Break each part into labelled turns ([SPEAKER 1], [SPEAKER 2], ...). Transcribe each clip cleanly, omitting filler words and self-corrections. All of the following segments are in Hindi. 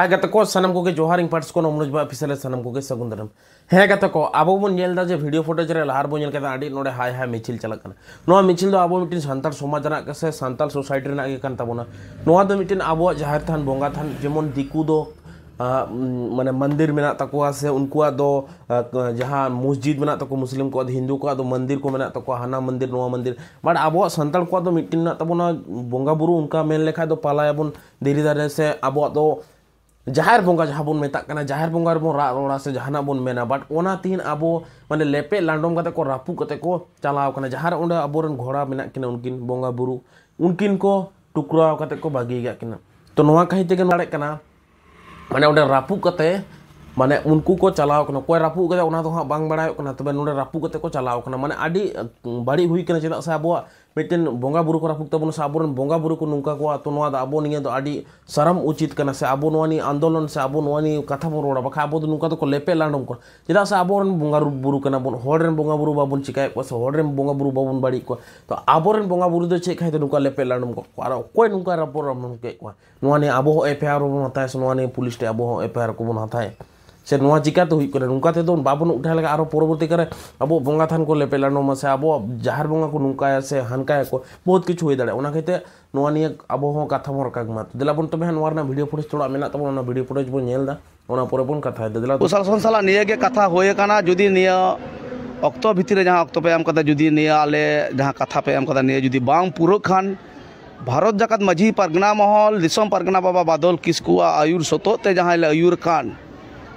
[SPEAKER 1] हाय गत को सनम को के जोहारिंग पार्ट्स को नमनुज बा ऑफिशियल सनम को के सगुंदरम हे गत को आबो बन नेल दा जे वीडियो फुटेज रे लहार बो नेल के आडी नोडे हाय हाय मिचिल चलक कना नो मिचिल दो आबो मिटिन संताल समाज जना के से संताल सोसाइटी रे ना के कान ताबोना नो दो मिटिन आबो जाहिर थान बोंगा थान जेमन दिकु दो माने मंदिर मेना तकोआ से उनकुआ दो जहाँ मस्जिद मेना तको मुस्लिम को हिंदू को दो मंदिर को मेना तको हाना मंदिर नोआ मंदिर बट आबो संताल को दो मिटिन ना तबोना बोंगा बुरु उनका मेन लेखा दो पालायाबन देरी दारे से आबो दो जाहिर बोंगा जहाँ बन मेता कना जाहिर बोंगा रे बन रा रोड़ा से जहाना बन मेना बट ओना तीन आबो माने लेपे लांडोम कते को रापू कते को चलाव कना जहाँ ओंडे आबोरन घोड़ा मेना किना उनकिन बोंगा बुरु उनकिन को टुकरा कते को बागी गया किना तो नोआ कहि तेगे नाड़े कना माने ओंडे रापू कते माने उनको को चलाव कना कोई रापू कते ओना तो हां बांग बड़ायो कना तबे नोडे रापू कते को चलाव कना माने आडी बाड़ी हुई कना चेदा से आबो मिटेन बोंगा बुरु को रापू तबन से आबोरन बोंगा बुरु को नुंका को तो नोआ आबो निये दो आडी शरम उचित कना से आबो नोआनी आंदोलन से आबो नोआनी कथा बन रोड़ा बखा आबो नुंका तो को लेपे लांडम को चेदा से आबोरन बोंगा बुरु कना बन होडरेन बोंगा बुरु बाबन चिकाय को से होडरेन बोंगा बुरु बाबन बाड़ी को तो आबोरन बोंगा बुरु दो चेक खाय तो नुंका लेपे लांडम को आरो कोई नुंका रापोर रमन के को नोआनी आबो एफआईआर बन हताय से नोआनी पुलिस टे आबो एफआईआर को बन हताय से नुआ चिका तो हुई करे नुका ते दो बाबन उठा लगा आरो परवर्ती करे अब बोंगा थान को लेपे लानो से अब जहार बोंगा को नुका से हनका को बहुत किछु हुई दाड़े ओना कहते नुआ निये अब हो कथा मोर काग मत दिला बन तबे नुआ ना वीडियो फुटेज थोड़ा मेना तब ओना वीडियो फुटेज बन नेल दा ओना परे बन कथा दिला
[SPEAKER 2] प्रशासन साला निये के कथा होय काना जुदी निया अक्तो भितरे जहां अक्तो पे एम कदा जुदी निया आले जहां कथा पे एम कदा निया जुदी बांग पुरो खान भारत जाकत माझी परगना महल दिसम परगना बाबा बादल किस्कुआ आयुर सतोते जहां ले आयुर खान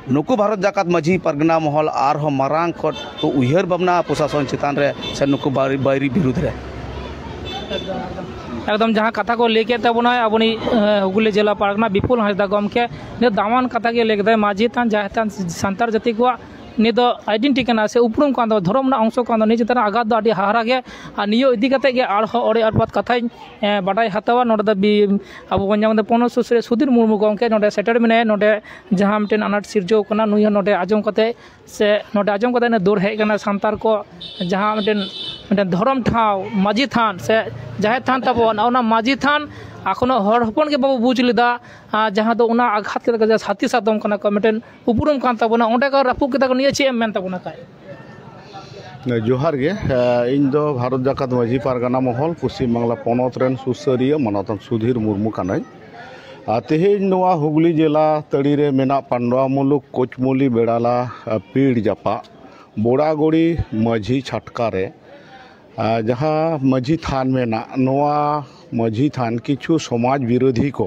[SPEAKER 2] नुकु भारत जाकत माझी परगना महल आर हो मारांग खट तो उहर भावना प्रशासन चितान रे से नुकु बायरी विरुद्ध रे
[SPEAKER 3] एकदम जहाँ कथा को लेके तबना अपनी हुगली जिला परगना विपुल हांसदा गमके ने दामान कथा के लेके माझी थान जाहे थान संतार जाति को निद आइडेंटिटी कना से उपरुम कान दो धर्म ना अंश कान दो निजे तना आघात दो आडी हारा गे आ नियो इदी कते गे आर हो ओरे आरपात कथा बाडाय हतावा नोड द अब गंजाम द पोनो सुसरे सुधीर मुर्मू गमके नोडे सेटल मिने नोडे जहां मटेन अनाट सिरजो कना नुय नोडे आजम कते से नोडे आजम कते ने दूर हे कना संतार को जहां मटेन धर्म ठाव माझी थान से जाहे थान तबो ना माझी थान आखनो हर हपन के बाबू बुझ लिदा जहां दो उना आघात के साथी साथम कना को मटेन उपरुम कान तबना ओंडे का रापू के तक निये चे मेन तबना काय
[SPEAKER 2] जोहार गे इन दो भारत जाकत माझी परगना महल पश्चिम बांगला पनत रेन सुसरिया मानतन सुधीर मुर्मू कानाय तेहेज नोआ हुगली जिला तड़ी रे मेना पांडवा मुलुक कोचमुली बेड़ाला पीड़ जापा बोड़ागुड़ी माझी छटका रे जहाँ माझी थान मेना नोआ माझी थान किछु समाज विरोधी को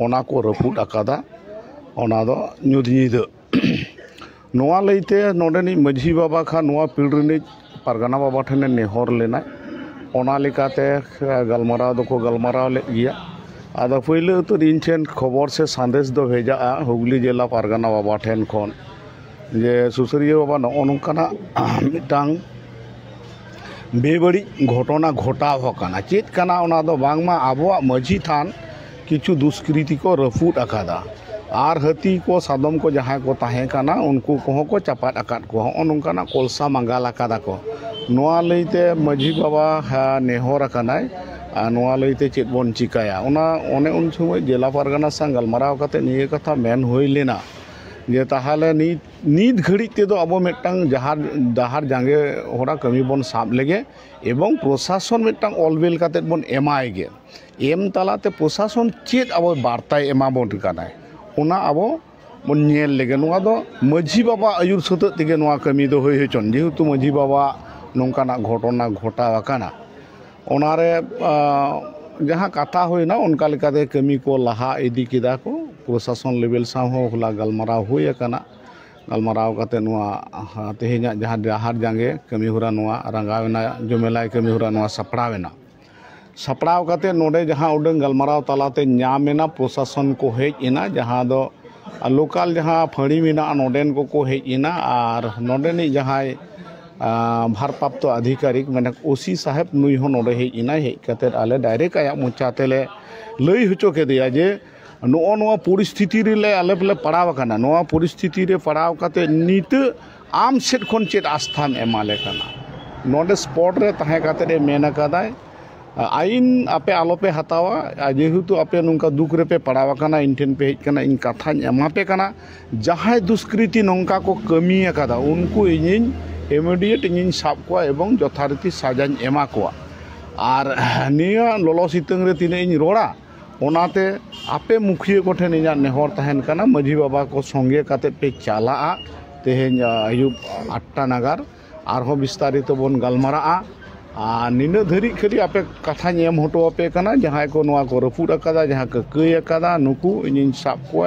[SPEAKER 2] ओना को रपुट अकादा ओना दो ᱧᱩᱫ नोआ लैते नोडेनी माझी बाबा खा नोआ पीड़नी परगना बाबा ठेने नेहर लेना ओना लेकाते गलमाराव दो गलमाराव ले गया आदा पहले तो इन ठेन खबर से संदेश दो भेजा हुगली जिला परगना बाबा ठेन खन जे सुसरिया बाबा नो नोंकाना मिटांग बेबड़ी घटना घटाव होकाना चेत काना ओना दो बांगमा आबोआ माझी थान किछु दुष्कृति को रफूट अकादा आर हती को सादम को जहां को ताहे काना उनको को चपाट अकाद को नोंकाना कोलसा मंगाल अकादा को नोआ लैते माझी बाबा नेहर अकानाय नोआ लैते चेत बन चिकाया ओना ओने उन समय जिला परगना संग गलमाराव कते निये कथा मेन होई लेना जे ताहाले नीत घड़ी ते दो अब मेटांग जहार जांगे होरा कमी बन साब लेगे एवं प्रशासन मेटांग अलबेल काते बन एमाय गे एम तालाते प्रशासन चेत अब बार्ताय एमा बन कानाय ओना अब बन नेल लेगे नोआ दो माझी बाबा आयुर सत तेगे नोआ कमी दो होय होचन जेहेतु माझी बाबा नोंकाना घटना घटाव काना ओनारे जहाँ कथा होना उनका लेकाते कमी को लहा इदी किदा को प्रशासन लेवल साव हो होला गलमाराव होय काना गलमाराव काते नोआ तेहेना जहाँ जहार जांगे कमी होरा नोआ रंगावेना जमेलाय कमी होरा नोआ सपड़ाव काते नोडे जहाँ उडंग गलमाराव तालाते न्यामेना प्रशासन को हेज इना जहाँ दो लोकल जहाँ फड़ी मेना नोडेन को हेज इना और नोडेनी जहाँ भारप्राप्त अधिकारिक मैंने ओसी साहेब नुई हो नोडे हेज इना हेज काते आले डायरेक्ट आया मोचातेले लई होचो केदिया जे नो नोआ परिस्थिति रे आले पले पड़ाव काना नोआ परिस्थिति रे पड़ाव काते नीत आम सेट खन चेत आस्थाम एमाले काना नोडे स्पॉट रे ताहे काते रे मेन कादाय आईन आपे आलोपे हतावा जेहेतु आपे नुका दुख रेपे पड़ावाकाना इन ठेन पे हेजना इन कथाñ एमापे काना जहाय दुष्कृति नौका को कमी अकादा उनको इन इमिडिएट इन साब को एवं यथारीति साजाñ एमा को और निया लोलो सितंग रे तिने इन रोड़ा ओनाते आपे मुखिया को ठेन इन नेहर तहन काना माझी बाबा को संगे काते पे चाला तेहेñ आयुब 8टा नागार आरहो विस्तारित बोन गलमारा निना धरी खाली आपे कथा एम हटो आपे काना जहां को नवा को रफुड अकादा जहां को कई अकादा नुकु इन साब को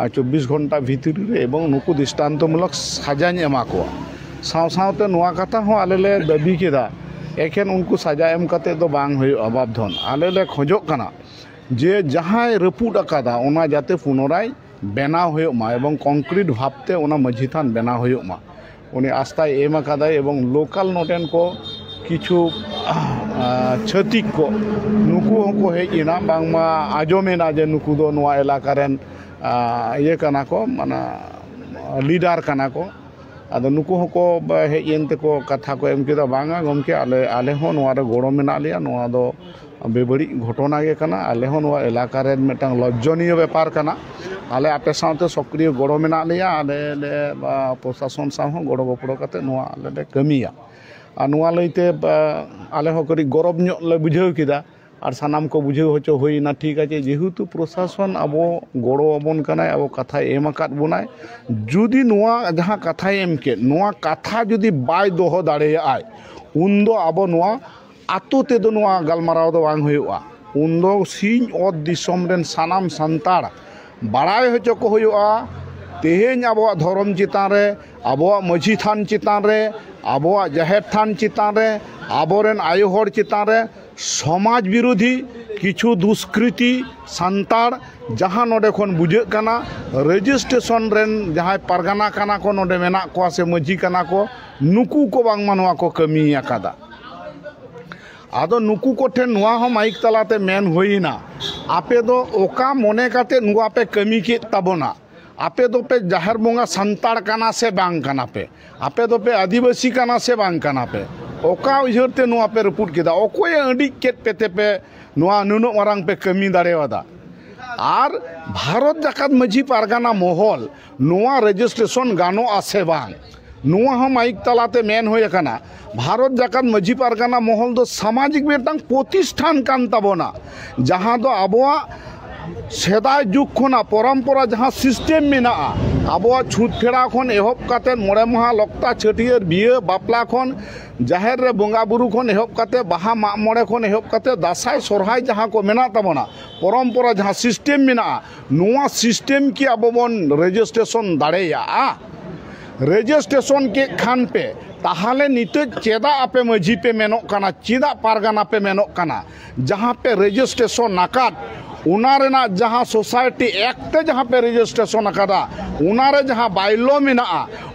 [SPEAKER 2] 24 घंटा भीतर रे एवं नुकु दृष्टान्तमूलक साजाñ एमा को साव सावते नवा कथा हो आलेले दाबी केदा एखेन उनको सजा एम कते दो बांग होय अबाबधन आलेले खोजो काना जे जहां रफुड अकादा ओना जाते पुनराय बेनाव होय मा एवं कंक्रीट भाबते ओना माझी थान बेनाव होय मा उनी आस्था एम अकादा एवं लोकल नोटेन को किछु छतिक को नुकु को हेजना बांगमा आजमेना जे नुकु दो नवा इलाका रेन ये काना को माना लीडर काना को आदो नुकु को हेयेनते को कथा को एम केदा बांगा गमके आले आले हो नवा रे गोड़ो मेना लिया नवा दो बेबड़ी घटना गे काना आले हो नवा इलाका रेन मेटांग लज्जनीय व्यापार काना आले आपे सावते सक्रिय गोड़ो मेना लिया आले ले प्रशासन साव हो गोड़ो गपड़ो कते नवा आले ले कमिया आनुआ लईते आले हो करी गौरव ले बुझाव किदा और सानाम को बुझाव होचो होइना ठीक आछे जेहेतु प्रशासन आबो गड़ो आबोन कानाय आबो कथा एम आकाद बोनाय जुदी नोआ जहां कथा एम के नोआ कथा जुदी बाय दोहो दाड़ेयाय उन्दो आबो नोआ आतो ते दो नोआ गलमाराव दो बांग होयुआ उन्दो सिंह और दिसम रेन सानाम संतार बाड़ाय होचो को होयुआ तेहेñ आबो धर्म चितान रे आबो माझी थान चितान रे आबो जाहेर थान चितान रे आबोरेन आयो हर चितान रे समाज विरोधी किछु दुष्कृति संतार जहां नोडे खन बुझे काना रजिस्ट्रेशन रेन जहां परगना काना को नोडे मेना को से माझी काना को नुकु को बांग मनवा को कमी आकादा आदो नुकु को ठे नुआ हो माइक तलाते मेन होइना आपे दो ओका मने काते नुआ पे कमी के तबोना आपे दो पे जाहिर बोंगा संताड़ काना से बांग काना पे आपे दो पे आदिवासी काना से बांग काना पे ओका उजरते नुआ पे रिपोर्ट किदा ओकोय अडी केट पेते पे नुआ नुनो मारांग पे कमी दाड़ेवादा और भारत जाकात माझी पारगाना महल नुआ रजिस्ट्रेशन गानो आसे बांग नुआ हम माइक तलाते मेन होय काना भारत जाकात माझी पारगाना महल दो सामाजिक मेटांग प्रतिष्ठान कान ताबोना जहां दो आबोआ सेदाय जुग खना परम्परा जहां सिस्टेम मेना आबोआ छूट फेड़ा खन एहब काते मोड़े महा लक्ता छटियर बिये बापला खन जाहेर रे बोंगा बुरु खन एहब काते बाहा मा मोड़े खन एहब काते दासाय सोरहाय जहां को मेना ताबोना परम्परा जहां सिस्टेम मेना नोआ सिस्टेम की आबोबन रजिस्ट्रेशन दाड़ेया रजिस्ट्रेशन के खान पे ताहले निते चेदा आपे माझी पे मेनो काना चेदा पारगाना पे मेनो काना जहां पे रजिस्ट्रेशन नाकात उनारेना जहां सोसाइटी एक्ट जहां पे रजिस्ट्रेशन अकादा उनारे जहां बायलो मेना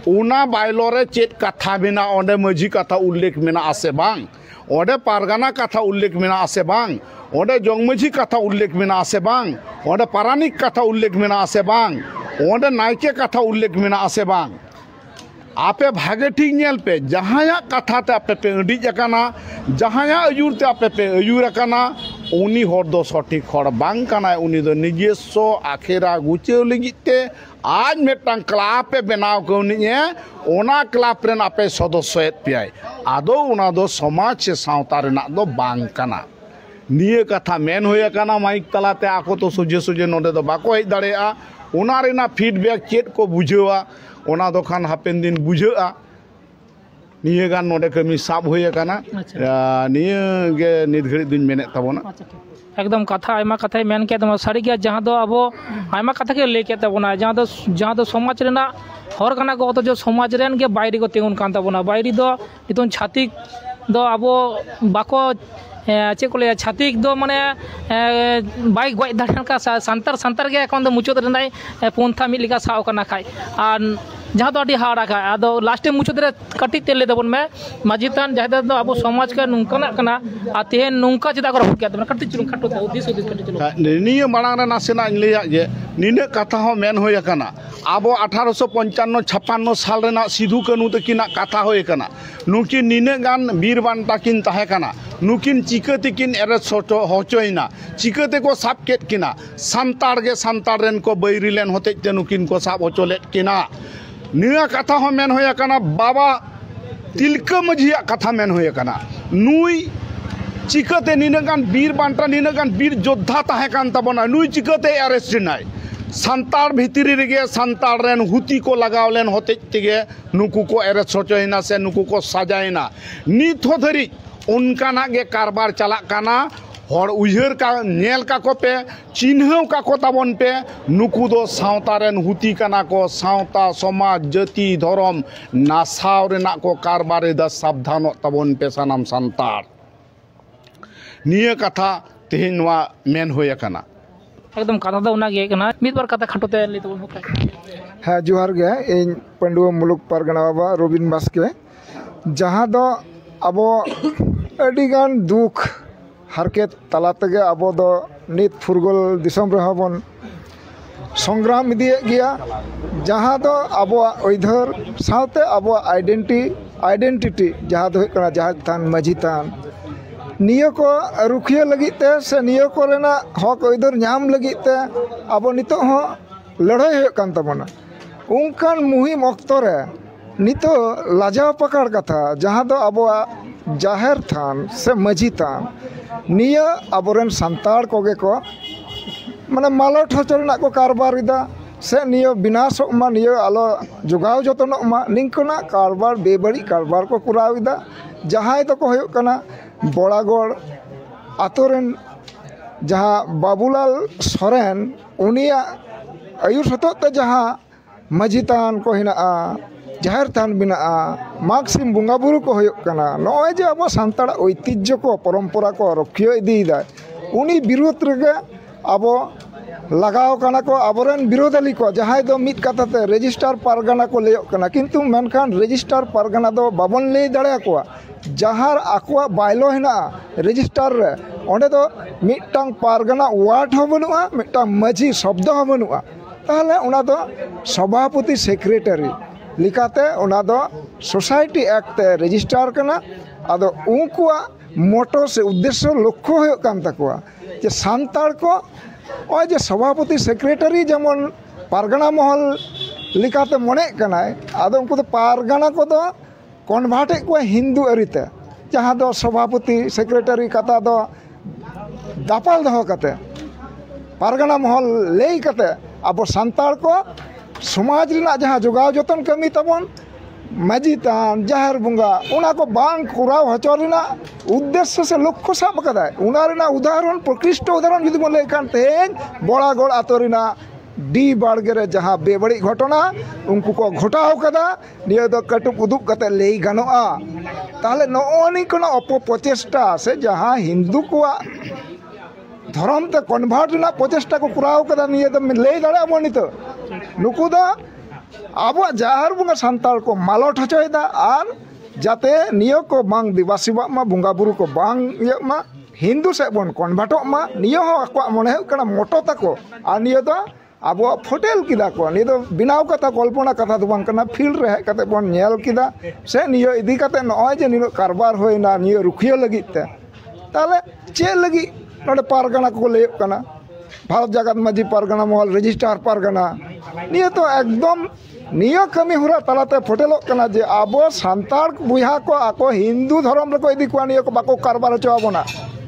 [SPEAKER 2] उना बायलो रे चेत कथा मेना ओंडे माझी कथा उल्लेख मेना आसे बांग ओंडे पारगाना कथा उल्लेख मेना आसे बांग ओंडे जंगमझी कथा उल्लेख मेना आसे बांग ओंडे पारानिक कथा उल्लेख मेना आसे बांग ओंडे नायके कथा उल्लेख मेना आसे बांग आपे भागे ठीक नेल पे जहाया कथा ते आपे पे अडी जकाना जहाया अयुर ते आपे पे अयुर अकाना उनी हर दो सठिक हर बांग काना उनी दो निजेस्व आखेरा गुचे लगिते आज मेटांग क्लाब पे बनाव कौनिए ओना क्लाब रेन आपे सदस्य पेय आदो उना दो समाज से सावता रेना दो बांग काना निये कथा मेन होय काना माइक तलाते आको तो सोजे सोजे नोडे दो बाको हेज दाड़ेया ओना रेना फीडबैक चेत को बुझेवा ओना दो खान हापेन दिन बुझेआ निये गान नोडे कमी साब होय काना निये गे नित घड़ी दिन मेने ताबोना
[SPEAKER 3] एकदम कथा आयमा कथा मेन के तम सारी गया जहां दो अब आयमा कथा के लेके तबोना जहां दो समाज रेना हर काना को तो जो समाज रेन के बायरी को तेगुन कान तबोना बायरी दो नितोन छातिक दो अब बाको चे को ले छातिक दो माने बाइक दाड़ान का संतार संतार के एखन दो मुचोद रेनाय पंथा मिलिका साव काना खाय आर जहाँ तो अभी हाड़ा का आदो लास्ट मुचाद रे कटी तेल दबन में माझी थान जहाँ दो अब समाज का नुंकाना कना आते हैं नुंका चिदा कर हो क्या तो कटी चुरुं खटो तो दिस कटी चुरुं
[SPEAKER 2] निया मांग रे नासेना लिया जे निने कथा हो मेन होय कना अब 1855-56 साल रेना सिधु कानू तकिना कथा होय कना नुकिन निने गान बीर बांटा किन ताहे कना नुकिन चिकाते किन एरेस्ट होचोइना चिकाते को साब केट किना संतार गे संतार रेन को बैरी लेन होते ते नुकिन को साब होचोलेट किना निया कथा हो मेन होय कना बाबा तिलका माझिया कथा मेन होय कना नुई चिकाते निनागान बीर बांटा निनागान बीर योद्धा ताहे कान ताबोना नुई चिकाते अरेस्ट नाय संतार भितरी रेगे संतार रेन हुती को लगाव लेन होते तेगे नुकु को अरेस्ट होचोइना से नुकु को साजाइना नित हो धरी उनकाना गे कारबार चला काना हर उयहर का नेल का को पे चिन्हव का को ताबन पे नुकु दो सावता रेन हुती काना को सावता समाज जाति धर्म नासाव रेना को कारबार दा सावधान ताबन पे सानाम संतार निया कथा तेहिन नवा मेन होय काना
[SPEAKER 3] एकदम कथा दो ना गे कना मिद बार कथा खटोते ले तो होता
[SPEAKER 4] हाँ जोहार गे इन पंडुआ मुलुक पारगना बाबा रबिन बास्के जहाँ दो अबो अडिगान दुख हारकेत तलातेगे अबो दो नित फुरगल दिसम रहा बन संग्राम इदिए गया जहाँ दो अबो उधर साथे अबो आइडेंटिटी जहाँ दो कना जहाँ थान माझी थान नियो को रुखिया लगिते से नियो को रेना हक उधर नाम लगिते अबो नितो हो लड़ाई हो कान तबना उनकान मुहिम अक्तो रे नितो लाजाव पकड़ कथा जहाँ दो अबो जाहिर थान से माझी थान निया अबोरेन संतार कोगे को माने मालट होचरना को कारबार इदा से नियो विनाशक मा नियो आलो जोगाव जतनक मा निंकना कारबार बेबड़ी कारबार को कुराव इदा जहाँ तो को होयो कना बड़ागढ़ आतोरेन जहाँ बाबूलाल सोरेन उनिया आयुर सतोते जहाँ माझी थान को हिना जाहिर थान बिना मागसिम बुंगा बुरु को होयो कना नय जे अब सान्ताड़ ऐतिह्य को परम्परा को रखियो इदीदा उनी विरोध रेगे अब लगाव कना को अबरेन विरोधाली को जहाँ दो मित कथाते रजिस्टार पारगाना को लेयो कना किंतु मेनखान रजिस्टार पारगाना दो बाबन ले दाड़े को जहाँ आकुआ बायलो हिना रजिस्टार रे ओंडे दो मिटटांग पारगाना वार्ड हो बनुआ मिटटांग माझी शब्द हो बनुआ ताहले उना दो सभापति सेक्रेटरी लिखाते उना दो सोसाइटी एक्ट रजिस्टार कना आदो उनकुआ मोटो से उद्देश्य लक्ष्य हो कान तकुआ जे सान्ताड़ को ओय जे सभापति सेक्रेटरी जेमन पारगाना महल लिखाते मने कनाय आदो उनको तो पारगाना को दो कन्भार्टे को हिंदू अरिते जहाँ दो सभापति सेक्रेटरी कथा दो दापाल दो कते पारगाना महल लेई कते अब सान्ताड़ को समाज रिना जहाँ जोगाव जतन कमी तबन माझी थान जाहिर बुंगा उना को बांग कुराव हचो रिना उद्देश्य से लक्ष्य साब कदाय उना रिना उदाहरण प्रकृष्ट उदाहरण जुदी बोले कान तेज बड़ागढ़ आतो रिना डी बाड़गे जहाँ बेबड़ी घटना उनको को घटाव कदा निया दो कटुक उदुक कते लेई गानोआ ताहले नोनी कोना अपप्रचेष्टा से जहाँ हिंदू को धर्म ते कन्भार्ट रिना प्रचेष्टा को कुराव कदा निया दो ले दाड़ा बो नितो नुकु दो अब जाहिर बुंगा सान्ताड़ को मालट हचोयदा और जाते नियो को बांग दिवासीबा मा बुंगा बुरु को बांग इया मा हिंदू से बन कन्भार्टो मा नियो हो आको मने हो कना मोटो ताको आ नियो दो अब फोटेल किदा को नियो दो बिनाव कथा कल्पना कथा दो बांग कना फील्ड रे कते बन नेल किदा से नियो इदी कते नय जे नियो कारबार होइना नियो रुखियो लगिते ताले चे लगी नोडे पारगाना को लेयो कना भारत जगत माझी पारगाना महल रजिस्टार पारगाना नियो तो एकदम नियो कमी हुरा तलाते फोटेलो कना जे आबो सान्ताड़ बुहा को आको हिंदू धर्म रे को इदी को नियो को बाको कारबार हचोबोना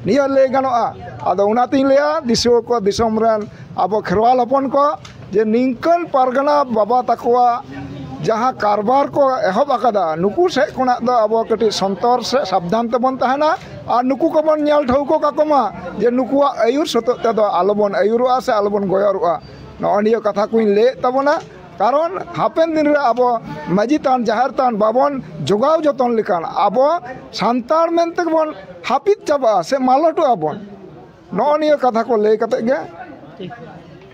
[SPEAKER 4] नियो ले गानोआ आदो उनाती लेया दिसो को दिसम रेन आबो खेरवाल हपन को जे निंकन पारगाना बाबा तकोआ जहाँ कारबार को एहब आकादा नुकु से कोना दो आबो कटी संतर से सावधान तबन तहना और नुकु को बन न्याल ठौको काकोमा जे नुकुआ आयुर सतते दो आलोबन आयुरुआ से आलोबन गोयरुआ ननियो कथा कुइन ले तबना कारण हापेन दिन रे आबो माझी थान जाहिर थान बाबन जोगाव जतन लिकान आबो सान्ताड़ मेनते बन हापित चाबा से मालटो आबन ननियो कथा को ले कते गे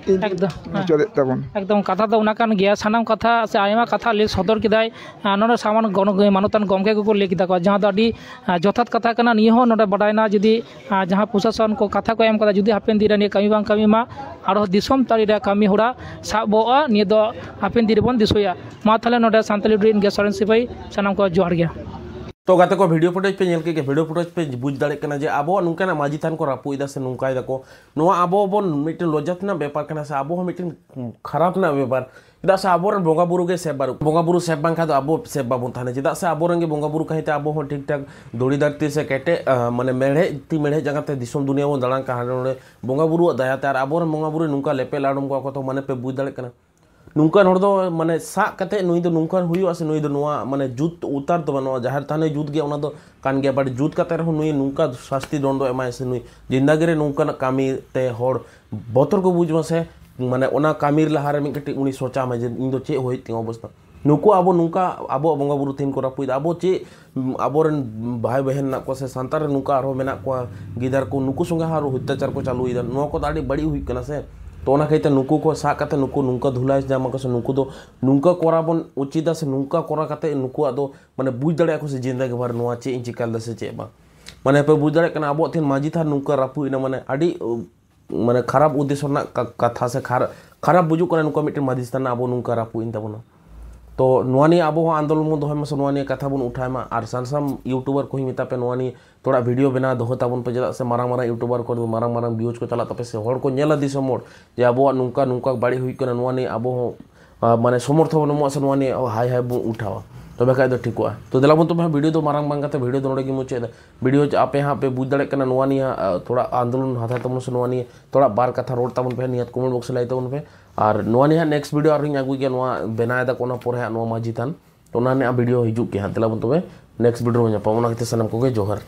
[SPEAKER 4] ᱤᱧ
[SPEAKER 3] ᱮᱠᱫᱚᱢ,
[SPEAKER 4] ᱢᱩᱪᱟᱹᱫᱮᱫ ᱛᱟᱵᱚᱱ
[SPEAKER 3] ᱮᱠᱫᱚম ᱠᱟᱛᱷᱟ ᱫᱚ ᱚᱱᱟ ᱠᱟᱱ ᱜᱮᱭᱟ ᱥᱟᱱᱟᱢ ᱠᱟᱛᱷᱟ ᱥᱮ ᱟᱭᱢᱟ ᱠᱟᱛᱷᱟ ᱞᱟᱹᱭ ᱥᱚᱫᱚᱨ ᱠᱮᱫᱟᱭ ᱱᱚᱰᱮ ᱥᱟᱢᱟᱱ ᱢᱟᱱᱚᱛᱟᱱ ᱜᱚᱢᱠᱮ ᱠᱚᱠᱚ ᱞᱟᱹᱭ ᱠᱮᱫᱟ ᱠᱚ ᱡᱟᱦᱟᱸ ᱫᱚ ᱟᱹᱰᱤ ᱡᱚᱛᱷᱟᱛ ᱠᱟᱛᱷᱟ ᱠᱟᱱᱟ ᱱᱤᱭᱟᱹ ᱦᱚᱸ ᱱᱚᱰᱮ ᱵᱟᱰᱟᱭᱱᱟ ᱡᱩᱫᱤ ᱡᱟᱦᱟᱸ ᱯᱨᱚᱥᱟᱥᱚᱱ ᱠᱚ ᱠᱟᱛᱷᱟ ᱠᱚ ᱮᱢ ᱠᱟᱫᱟ ᱡᱩᱫᱤ ᱦᱟᱯᱮᱱ ᱫᱤᱱ ᱨᱮ ᱱᱤᱭᱟᱹ ᱠᱟᱹᱢᱤ ᱵᱟᱝ ᱠᱟᱹᱢᱤ ᱢᱟ ᱟᱨᱦᱚᱸ ᱫᱤᱥᱚᱢ ᱛᱟᱹᱨᱤ ᱨᱮ ᱠᱟᱹᱢᱤ ᱦᱚᱨᱟ ᱥᱟᱵᱚᱜᱼᱟ ᱱᱤᱭᱟᱹ ᱫᱚ ᱦᱟᱯᱮᱱ ᱫᱤᱱ ᱨᱮᱵᱚᱱ ᱫᱤᱥᱟᱹᱭᱟ ᱢᱟ ᱛᱟᱦᱚᱞᱮ ᱱᱚᱰᱮ ᱥᱟᱱᱛᱟᱞᱤ ᱨᱮᱱ ᱜᱮ ᱥᱚᱨᱮᱱ ᱥᱤᱯᱟᱹᱦᱤ ᱥᱟᱱᱟᱢ ᱠᱚ ᱡᱚᱦᱟᱨ ᱜᱮ
[SPEAKER 1] तो गाते को वीडियो फुटेज पे नेल के वीडियो फुटेज पे बुझ दाड़े कना जे आबो नुंकाना माजी थान को रापु इदा से नुंकाय दको नोआ आबो बोन मिटन लज्जात ना व्यापार कना से आबो मिटन खराब ना व्यापार चेदा से आबो रन बोंगा बुरु के सेब बोंगा बुरु सेब बांखा तो आबो सेब बाबुन थाने चेदा से आबो रंगे बोंगा बुरु कहिते आबो हो ठीक ठाक दौड़ी धरती से केटे माने मेढ़े ती मेढ़े जगह दिसोम दुनिया बन दाड़ान का हाडे बोंगा बुरु दयाते आर आबो रन बोंगा बुरु नुंका लेपे लाडम को तो माने पे बुझ दाड़े कना नुंकान हर दो माने सा कते नुई दो नुंकान हुई से नुई दो नुआ माने जुत उतार तो बनो जहार थाने जुत गया उना दो कान गया बट जुत कते रहो नुई नुंका शास्ति दंडो एमा से नुई जिंदगी रे नुंका कामी ते हर बतर को बुझ से माने ओना कामी लहारे मिट कटी उनी सोचा मा जे इन दो चे होई ती अवस्था नुको आबो नुंका आबो बोंगा बुरु थीन को रापुई आबो चे आबो रन भाई बहन ना को से संतार नुंका आरो मेना को गिदर को नुकु संगे हारो अत्याचार को चालू इदा नो को दाड़ी बड़ी हुई कना से तो ना कहते नुकु को सा कते नुकु नुंका धुलाई जामा को से नुकु दो नुंका कोराबन उचिता से नुंका कोरा कते नुकु आदो माने बुझ दड़े को से जिंदगी भर नोआ चे इन चिकाल दसे चे बा माने पे बुझ दड़े कना आबो थिन माजी था नुंका रापु इना माने आडी माने खराब उद्देश्य ना कथा से खराब बुझु कना नुका मिटन माजिस्तान आबो नुंका रापु इन तबना तो नोआनी आबो आंदोलन मो दोहे मस नोआनी कथा बन उठाय मा आर सानसाम यूट्यूबर को ही मिता पे नोआनी थोड़ा वीडियो बना दोहो ताबन पे जदा से मारांग मारांग यूट्यूबर को मारांग मारांग व्यूज को चला तपे से हर को नेला दिसो मोड जे आबो नुंका नुंका बाड़ी हुई कना नोआनी आबो माने समर्थ बन मो से नोआनी हाय हाय बु उठावा तबे खाय दो ठीको तो देला बन तो वीडियो दो मारांग मांग कते वीडियो दोड़े की मुचे वीडियो आपे हां पे बुझ दड़े कना नोआनी थोड़ा आंदोलन हाथा तमन से नोआनी थोड़ा बार कथा रोड ताबन पे नियत कमेंट बॉक्स लाई ताबन पे और नोआनी हा नेक्स्ट वीडियो आरिंग आगु के नोआ बनाय दा कोना पर हा नोआ माजी थान तो ना ने वीडियो हिजु के हा देला बन तबे नेक्स्ट वीडियो में पावना के सनम को के जोहर।